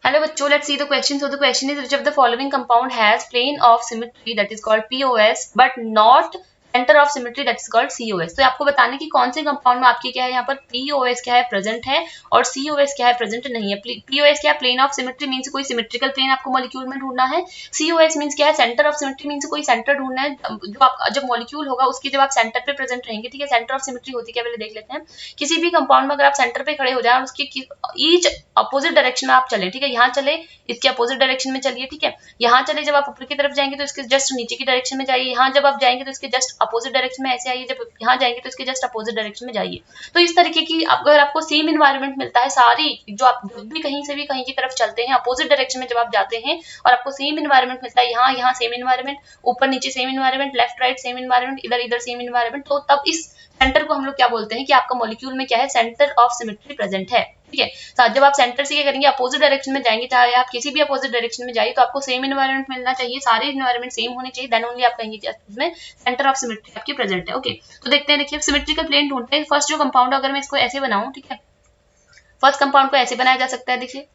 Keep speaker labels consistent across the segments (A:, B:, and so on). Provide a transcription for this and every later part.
A: Hello बच्चों, let's see the question. So the question is, which of the following compound has plane of symmetry that is called POS but not centre of symmetry that is called COS. तो आपको बताने की कौन से compound में आपकी क्या है, यहाँ पर POS क्या है प्रेजेंट है और COS क्या है प्रेजेंट नहीं है. POS क्या है, प्लेन ऑफ सिमेट्री मीन्स कोई सिमेट्रिकल प्लेन आपको मॉलिक्यूल में ढूंढना है. COS मीन्स क्या है, सेंटर ऑफ सिमेट्री मीन्स कोई सेंटर ढूंढना है. जो आप जब मॉलिक्यूल होगा उसके जब आप सेंटर पे प्रेजेंट रहेंगे, ठीक है. सेंटर ऑफ सिमेट्री होती है क्या, पहले देख लेते हैं. किसी भी कंपाउंड में अगर आप सेंटर पे खड़े हो जाए और उसके ईच अपोजिट डायरेक्शन में आप चले, ठीक है. यहाँ चले, इसके अपोजिट डायरेक्शन में चलिए, ठीक है. यहाँ चले, जब आप ऊपर की तरफ जाएंगे तो इसके जस्ट नीचे की डायरेक्शन में जाइए. यहाँ जब आप जाएंगे तो इसके जस्ट अपोजिट डायरेक्शन में ऐसे आइए. जब यहाँ जाएंगे तो इसके जस्ट अपोजिट डायरेक्शन में जाइए. तो इस तरीके की अगर आपको सेम इन्वायरमेंट मिलता है, सारी जो आप जब भी कहीं से भी कहीं की तरफ चलते हैं अपोजिट डायरेक्शन में जब आप जाते हैं और आपको सेम इन्वायरमेंट मिलता है, यहाँ सेम इन्वायरमेंट, ऊपर नीचे same environment, left right same environment, इधर इधर सेम इन्वायरमेंट, तो तब इस सेंटर को हम लोग क्या बोलते हैं कि आपका मॉलिक्यूल में क्या है, सेंटर ऑफ सिमेट्री प्रेजेंट है, ठीक है. तो जब आप सेंटर से क्या करेंगे, अपोजिट डायरेक्शन में जाएंगे, चाहे आप किसी भी अपोजिट डायरेक्शन में जाइए, तो आपको सेम इन्वायरमेंट मिलना चाहिए, सारे इन्वायरमेंट सेम होने चाहिए, देन ओनली आप कहेंगे इसमें सेंटर ऑफ सिमेट्री आपकी प्रेजेंट है. ओके, तो देखते हैं. देखिए, सिमेट्रिकल प्लेन ढूंढते हैं. फर्स्ट जो कंपाउंड, अगर मैं इसको ऐसे बनाऊं, ठीक है, फर्स्ट कंपाउंड को ऐसे बनाया जा सकता है. देखिए,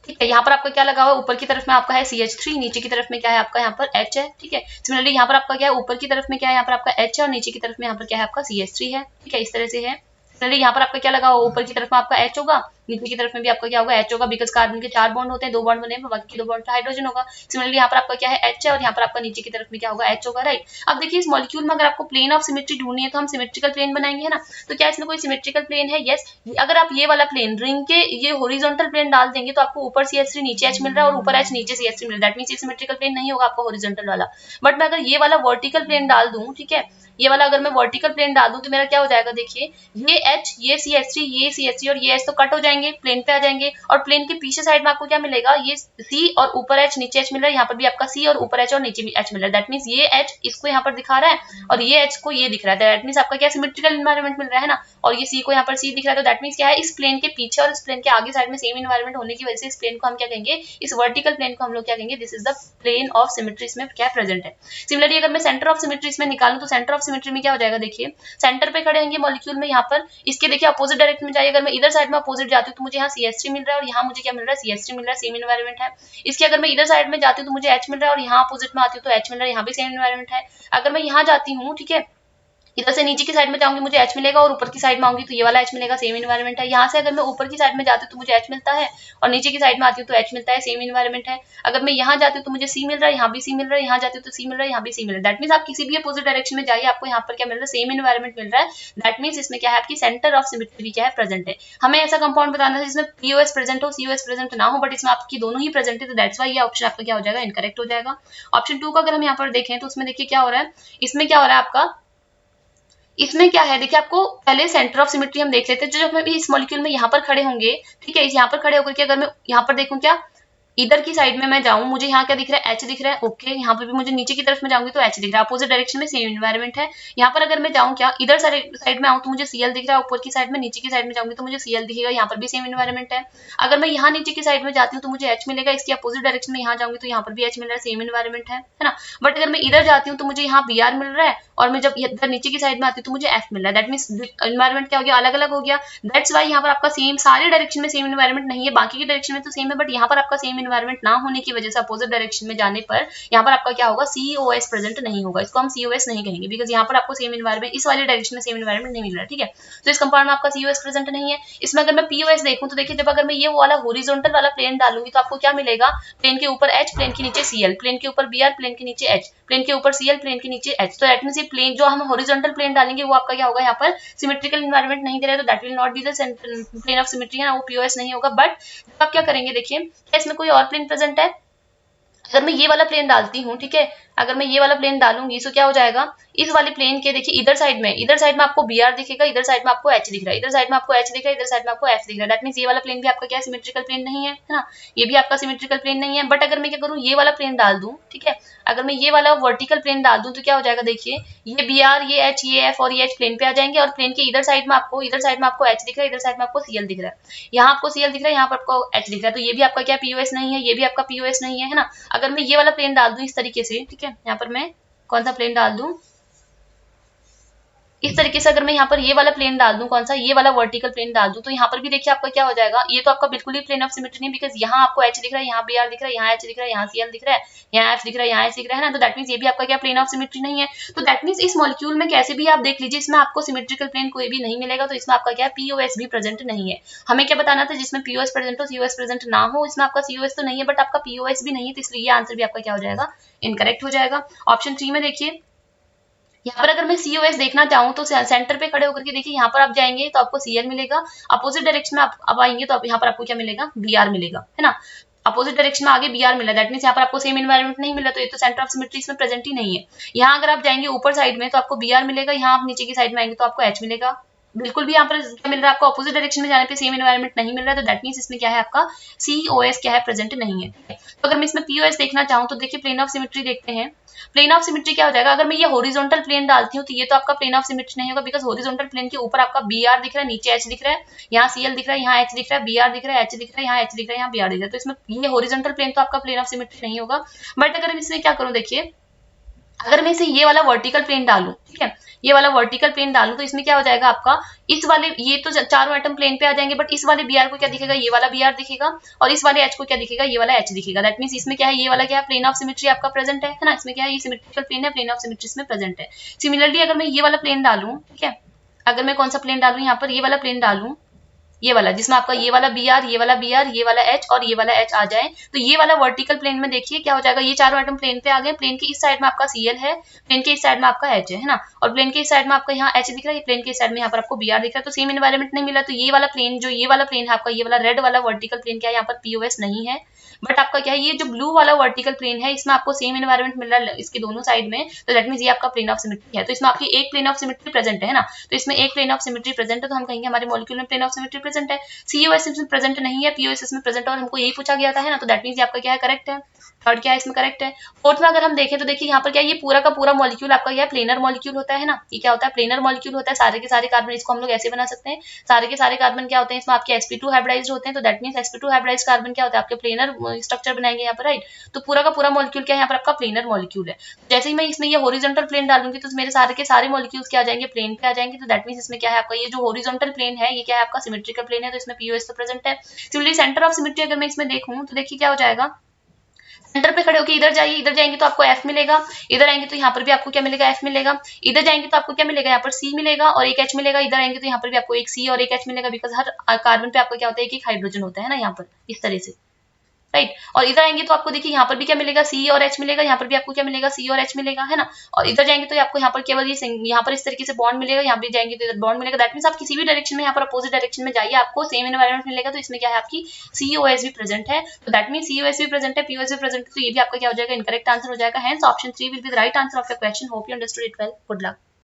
A: ठीक है. यहाँ पर आपका क्या लगा हुआ है, ऊपर की तरफ में आपका है CH3, नीचे की तरफ में क्या है आपका यहाँ पर H है, ठीक है. सिमिलरली यहाँ पर आपका क्या है, ऊपर की तरफ में क्या है, यहाँ पर आपका H है और नीचे की तरफ में यहाँ पर क्या है आपका CH3 है, ठीक है. इस तरह से है. सिमिलरली यहाँ पर आपका क्या लगा हुआ, ऊपर की तरफ में आपका H होगा, नीचे की तरफ में भी आपका क्या होगा, H होगा, बिकॉज कार्बन के 4 बॉन्ड होते हैं, 2 बॉन्ड बने, बाकी के 2 बॉन्ड हाइड्रोजन होगा. सिमिलरली यहाँ पर आपका क्या है, H है और यहाँ पर आपका नीचे की तरफ में क्या होगा, H होगा, राइट. अब देखिए, इस मॉलिक्यूल में अगर आपको प्लेन ऑफ सिमेट्री ढूंढनी है तो हम सिमेट्रिकल प्लेन बनाएंगे, है ना. तो क्या इसमें कोई सिमेट्रिकल प्लेन है? यस. अगर आप ये वाला प्लेन, रिंग के ये हॉरिजॉन्टल प्लेन डाल देंगे तो आपको ऊपर CH3 नीचे H मिल रहा है और ऊपर H नीचे CH3 मिल रहा है. दैट मींस ये सिमेट्रिकल प्लेन नहीं होगा आपका हॉरिजॉन्टल वाला. बट मैं अगर ये वाला वर्टिकल प्लेन डाल दूं, ठीक है, ये वाला अगर मैं वर्टिकल प्लेन डाल दूं तो मेरा क्या हो जाएगा, देखिए, ये H, ये CH3, ये CH3 और ये H तो कट हो जाएंगे, प्लेन पे आ जाएंगे. और प्लेन के पीछे साइड में आपको क्या मिलेगा, ये C और ऊपर H नीचे H मिल रहा है. यहाँ पर भी आपका C और ऊपर H और नीचे भी H मिल रहा है. दैट मींस ये H इसको यहाँ पर दिखा रहा है और ये H को ये दिख रहा है. दैट मींस आपका क्या सिमेट्रिकल इन्वायरमेंट मिल रहा है ना. और ये C को यहाँ पर C दिख रहा है. तो दैट मींस क्या है, इस प्लेन के पीछे और इस प्लेन के आगे साइड में सेम इन्वायरमेंट होने की वजह से इस प्लेन को हम क्या कहेंगे, इस वर्टिकल प्लेन को हम लोग क्या कहेंगे, this is the plane of symmetry, इसमें क्या प्रेजेंट है. सिमिलरली अगर मैं सेंटर ऑफ सिमेट्री इसमें निकालूं तो सेंटर ऑफ सिमेट्री में क्या हो जाएगा, देखिए, सेंटर पे खड़े होंगे मॉलिक्यूल में, यहाँ पर इसके देखिए अपोजिट डायरेक्शन में जाइए. अगर मैं इधर साइड में अपोजिट जाती हूँ तो मुझे यहाँ CH3 मिल रहा है और यहाँ मुझे क्या मिल रहा है, CH3 मिल रहा है, सेम इन्वायरमेंट है. इसके अगर मैं इधर साइड में जाती हूँ तो मुझे H मिल रहा है और यहाँ अपोजिट में आती हूँ तो H मिल रहा है, यहाँ भी सेम इन्वायरमेंट है. अगर मैं यहाँ जाती हूँ, ठीक है, इधर से नीचे की साइड में जाऊंगी मुझे H मिलेगा और ऊपर की साइड में आऊंगी तो ये वाला H मिलेगा, सेम इन्वायरमेंट है. यहाँ से अगर मैं ऊपर की साइड में जाती हूँ तो मुझे H मिलता है और नीचे की साइड में आती हूँ तो H मिलता है, सेम इन्वायरमेंट है. अगर मैं यहाँ जाती हूँ तो मुझे C मिल रहा है, यहाँ भी C मिल रहा है, यहाँ जाती हूँ तो C मिल रहा है, यहाँ भी C मिल रहा है. दैट मींस आप किसी भी अपोजिट डायरेक्शन में जाइए, आपको यहाँ पर क्या मिल रहा है, सेम इन्वायरमेंट मिल रहा है. दैट मींस इसमें क्या है, आपकी सेंटर ऑफ सिमेट्री क्या है, प्रेजेंट है. हमें ऐसा कंपाउंड बताना है जिसमें POS प्रेजेंट हो, COS प्रेजेंट ना हो, बट इसमें आपकी दोनों ही प्रेजेंट है. तो दैट्स वाई ये ऑप्शन आपका क्या हो जाएगा, इनकरेक्ट हो जाएगा. ऑप्शन 2 का अगर हम यहाँ पर देखें तो उसमें देखिए क्या हो रहा है, इसमें क्या हो रहा है आपका, इसमें क्या है, देखिए, आपको पहले सेंटर ऑफ सिमेट्री हम देख लेते हैं. जो जब हम इस मॉलिक्यूल में यहाँ पर खड़े होंगे, ठीक है, यहाँ पर खड़े होकर के अगर मैं यहाँ पर देखूं, क्या इधर की साइड में मैं जाऊं, मुझे यहाँ क्या दिख रहा है, H दिख रहा है. ओके, यहाँ पर भी मुझे नीचे की तरफ में जाऊंगी तो H दिख रहा है, अपोजिट डायरेक्शन में सेम इन्वायरमेंट है. यहाँ पर अगर मैं जाऊँ, क्या इधर साइड में आऊँ तो मुझे Cl दिख रहा है, ऊपर की साइड में, नीचे की साइड में जाऊंगी तो मुझे Cl दिखेगा, यहाँ पर भी सेम इन्वायरमेंट है. अगर मैं यहाँ नीचे की साइड में जाती हूँ तो मुझे H मिलेगा, इसकी अपोजिट डायरेक्शन में यहाँ जाऊंगी तो यहाँ पर भी H मिल रहा है, सेम इन्वायरमेंट है ना. बट अगर मैं इधर जाती हूँ तो मुझे यहाँ Br मिल रहा है और मैं जब इधर नीचे की साइड में आती हूँ तो मुझे F मिल रहा है. दैट मींस इन्वायरमेंट क्या हो गया, अलग अलग हो गया. दैट्स वाई यहाँ पर आपका सेम, सारे डायरेक्शन में सेम इन्वायरमेंट नहीं है, बाकी की डायरेक्शन में तो सेम है, बट यहाँ पर आपका सेम इन्वायरमेंट ना होने की वजह से अपोजिट डायरेक्शन में जाने पर यहाँ पर आपका क्या होगा, COS प्रेजेंट नहीं होगा. इसको हम COS नहीं कहेंगे बिकॉज यहाँ पर आपको सेम इन्वायरमेंट, इस वाले डायरेक्शन में सेम इन्वायरमेंट नहीं मिल रहा है, ठीक है. तो इस कंपाउंड में आपका COS प्रेजेंट नहीं है. इसमें अगर मैं POS देखूं तो देखिए, जब अगर मैं ये वाला हॉरिजॉन्टल वाला प्लेन डालूंगी तो आपको क्या मिलेगा, प्लेन के ऊपर H, प्लेन के नीचे Cl, प्लेन के ऊपर Br, प्लेन के नीचे H, प्लेन के ऊपर Cl, प्लेन के नीचे H. तो दैट मींस ये प्लेन जो हम हॉरिजॉन्टल प्लेन डालेंगे वो आपका क्या होगा, यहाँ पर सिमेट्रिकल इन्वायरमेंट नहीं दे रहा है, तो that will not be the plane of symmetry, है ना, वो POS नहीं होगा. बट आप क्या करेंगे, देखिए, क्या इसमें कोई और प्लेन प्रेजेंट है. अगर मैं ये वाला प्लेन डालती हूँ, ठीक है, अगर मैं ये वाला प्लेन डालूंगी तो क्या हो जाएगा, इस वाले प्लेन के देखिए इधर साइड में आपको Br दिखेगा, इधर साइड में आपको H दिख रहा है, इधर साइड में आपको H दिख रहा है, इधर साइड में आपको F दिख रहा है. दैट मींस ये वाला प्लेन भी आपका क्या सिमेट्रिकल प्लेन नहीं है ना, ये भी आपका सिमेट्रिकल प्लेन नहीं है. बट अगर मैं क्या करूँ, ये वाला प्लेन डाल दूं, ठीक है, अगर मैं ये वाला वर्टिकल प्लेन डाल दूं तो क्या हो जाएगा, देखिए, ये Br, ये H, ये F और ये H प्लेन पे आ जाएंगे और प्लेन के इधर साइड में आपको H दिख रहा है, इधर साइड में आपको Cl दिख रहा है, यहाँ आपको Cl दिख रहा है, यहाँ पर आपको H दिख रहा है. तो ये भी आपका क्या POS नहीं है, ये भी आपका POS नहीं है ना. अगर मैं ये वाला प्लेन डाल दूं इस तरीके से, ठीक है, यहाँ पर मैं कौन सा प्लेन डाल दूं, इस तरीके से अगर मैं यहाँ पर ये वाला प्लेन डाल दूं, कौन सा, ये वाला वर्टिकल प्लेन डाल दूं, तो यहाँ पर भी देखिए आपका क्या हो जाएगा, ये तो आपका बिल्कुल ही प्लेन ऑफ सिमेट्री नहीं, बिकॉज यहाँ आपको एच दिख रहा है, यहाँ बी आर दिख रहा है, यहाँ एच दिख रहा है, यहाँ सी एल दिख रहा है, यहाँ एफ दिख रहा है, यहाँ एच दिख रहा है ना, तो दैट मीन्स ये भी आपका क्या प्लेन ऑफ सिमेट्री नहीं है। तो दैट मीन्स इस मॉलिक्यूल में कैसे भी आप देख लीजिए, इसमें आपको सिमेट्रिकल प्लेन कोई भी नहीं मिलेगा, तो इसमें आपका क्या पीओएस भी प्रेजेंट नहीं है। हमें क्या बताना था, जिसमें पीओएस प्रेजेंट हो सीओएस प्रेजेंट ना हो, इसमें आपका सीओएस तो नहीं है बट आपका पीओएस भी नहीं है, तो इसलिए ये आंसर भी आपका क्या हो जाएगा, इनकरेक्ट हो जाएगा। ऑप्शन 3 में देखिए, यहाँ पर अगर मैं COS देखना चाहूँ तो सेंटर पे खड़े होकर के देखिए, यहाँ पर आप जाएंगे तो आपको Cl मिलेगा, अपोजिट डायरेक्शन में आप आएंगे तो यहाँ पर आपको क्या मिलेगा, Br मिलेगा, है ना। अपोजिट डायरेक्शन में आगे Br मिला, दैट मीन्स यहाँ पर आपको सेम एनवायरनमेंट नहीं मिला, तो ये तो सेंटर ऑफ सिमेट्री इसमें प्रेजेंट ही नहीं है। यहाँ अगर आप जाएंगे ऊपर साइड में तो आपको Br मिलेगा, यहाँ आप नीचे की साइड में आएंगे तो आपको H मिलेगा। बिल्कुल भी यहाँ पर क्या मिल रहा है आपको, अपोजिट डायरेक्शन में जाने पे सेम एनवायरनमेंट नहीं मिल रहा है, तो दैट मीन्स इसमें क्या है आपका COS क्या है, प्रेजेंट नहीं है। तो अगर मैं इसमें POS देखना चाहूँ तो देखिए प्लेन ऑफ सिमेट्री देखते हैं। प्लेन ऑफ सिमेट्री क्या हो जाएगा, अगर मैं ये हॉरिजॉन्टल प्लेन डालती हूँ तो ये तो आपका प्लेन ऑफ सिमेट्री नहीं होगा, बिकॉज हॉरिजॉन्टल प्लेन के ऊपर आपका Br दिख रहा है, नीचे H दिख रहा है, यहाँ Cl दिख रहा है, यहाँ H दिख रहा है, Br दिख रहा है, H दिख रहा है, यहाँ H दिख रहा है, यहाँ Br दिख रहा है, तो इसमें ये हॉरिजॉन्टल प्लेन तो आपका प्लेन ऑफ सिमेट्री नहीं होगा। बट अगर मैं इसमें क्या करूँ, देखिए अगर मैं इसे ये वाला वर्टिकल प्लेन डालूं, ठीक है, ये वाला वर्टिकल प्लेन डालूं तो इसमें क्या हो जाएगा आपका, इस वाले ये तो चारों एटम प्लेन पे आ जाएंगे, बट इस वाले Br को क्या दिखेगा, ये वाला Br दिखेगा, और इस वाले H को क्या दिखेगा, ये वाला H दिखेगा। दैट मींस इसमें क्या है, ये वाला क्या है, प्लेन ऑफ सिमेट्री आपका प्रेजेंट है ना, इसमें क्या है, ये सिमेट्रिकल प्लेन है, प्लेन ऑफ सिमेट्री इसमें प्रेजेंट है। सिमिलरली अगर मैं ये वाला प्लेन डालूं, ठीक है, अगर मैं कौन सा प्लेन डालूं, यहाँ पर ये वाला प्लेन डालूं, ये वाला जिसमें आपका ये वाला Br, ये वाला Br, ये वाला H और ये वाला H आ जाए, तो ये वाला वर्टिकल प्लेन में देखिए क्या हो जाएगा, ये चारों एटम प्लेन पे आ गए, प्लेन के इस साइड में आपका Cl है, प्लेन के इस साइड में आपका H है ना, और प्लेन के इस साइड में आपका यहाँ H दिख रहा है, प्लेन के इस साइड में यहाँ पर आपको Br दिख रहा है, तो सेम एनवायरनमेंट नहीं मिला, तो ये वाला प्लेन, जो ये वाला प्लेन है आपका, ये वाला रेड वाला वर्टिकल प्लेन क्या है, यहाँ पर POS नहीं है। बट आपका क्या है, ये जो ब्लू वाला वर्टिकल प्लेन है, इसमें आपको सेम एनवायरनमेंट मिल रहा है इसके दोनों साइड में, तो दैट मींस ये आपका प्लेन ऑफ सिमेट्री है। तो इसमें आपकी एक प्लेन ऑफ सिमेट्री प्रेजेंट है ना, तो इसमें एक प्लेन ऑफ सिमेट्री प्रेजेंट है, तो हम कहेंगे हमारे मॉलिक्यूल में प्लेन ऑफ सिमेट्री प्रेजेंट है। COS इसमें प्रेजेंट नहीं है, POS इसमें प्रेजेंट है, और हमको यही पूछा गया था, है ना, तो दैट मींस ये आपका क्या है, करेक्ट है। थर्ड क्या है इसमें करेक्ट है। फोर्थ में अगर हम देखें तो देखिए यहाँ पर क्या है, ये पूरा का पूरा मॉलिक्यूल आपका क्या है, प्लेनर मॉलिक्यूल होता है ना, ये क्या होता है, प्लेनर मॉलिक्यूल होता है, सारे के सारे कार्बन, इसको हम लोग ऐसे बना सकते हैं, सारे के सारे कार्बन क्या होते हैं, इसमें आपके sp2 हाइब्रिडाइज्ड होते हैं, तो that means sp2 hybridised carbon क्या होता है, आपके प्लेनर स्ट्रक्चर बनाएंगे यहाँ पर, राइट। तो पूरा का पूरा मॉलिक्यूल क्या है, यहाँ पर आपका प्लेनर मॉलिक्यूल है। जैसे ही मैं इसमें ये हॉरिजॉन्टल प्लेन डालूंगी तो मेरे सारे के सारे मॉलिक्यूल्स क्या आ जाएंगे, प्लेन पे आ जाएंगे, तो दैट मींस इसमें क्या है आपका, ये जो हॉरिजॉन्टल प्लेन है ये क्या है आपका सिमेट्रिकल प्लेन है, तो इसमें POS तो प्रेजेंट है। सिमिलरली सेंटर ऑफ सिमेट्री अगर मैं इसमें देखूं तो देखिए क्या हो जाएगा, सेंटर पे खड़े होकर इधर जाइए, इधर जाएंगे तो आपको F मिलेगा, इधर आएंगे तो यहाँ पर भी आपको क्या मिलेगा, F मिलेगा, इधर जाएंगे तो आपको क्या मिलेगा, यहाँ पर C मिलेगा और एक H मिलेगा, इधर आएंगे तो यहाँ पर भी आपको एक C और एक H मिलेगा, बिकॉज हर कार्बन पे आपको क्या होता है, एक हाइड्रोजन होता है ना यहाँ पर, इस तरह से, राइट। और इधर आएंगे तो आपको देखिए यहाँ पर भी क्या मिलेगा, C और H मिलेगा, यहाँ पर भी आपको क्या मिलेगा, C और H मिलेगा, है ना। और इधर जाएंगे तो आपको यहाँ पर केवल ये यहाँ पर इस तरीके से बॉन्ड मिलेगा, यहाँ भी जाएंगे तो इधर बॉन्ड मिलेगा। दैट मींस आप किसी भी डायरेक्शन में यहाँ पर अपोजिट डायरेक्शन में जाइए आपको सेम एनवायरनमेंट मिलेगा, तो इसमें क्या है आपकी COS भी प्रेजेंट है, तो दैट मींस COS भी प्रेजेंट है, POS भी प्रेजेंट है, तो ये भी आपका क्या हो जाएगा, इनकरेक्ट आंसर हो जाएगा। Hence option 3 will be the right answer of your question. Hope you understood it well. Good luck.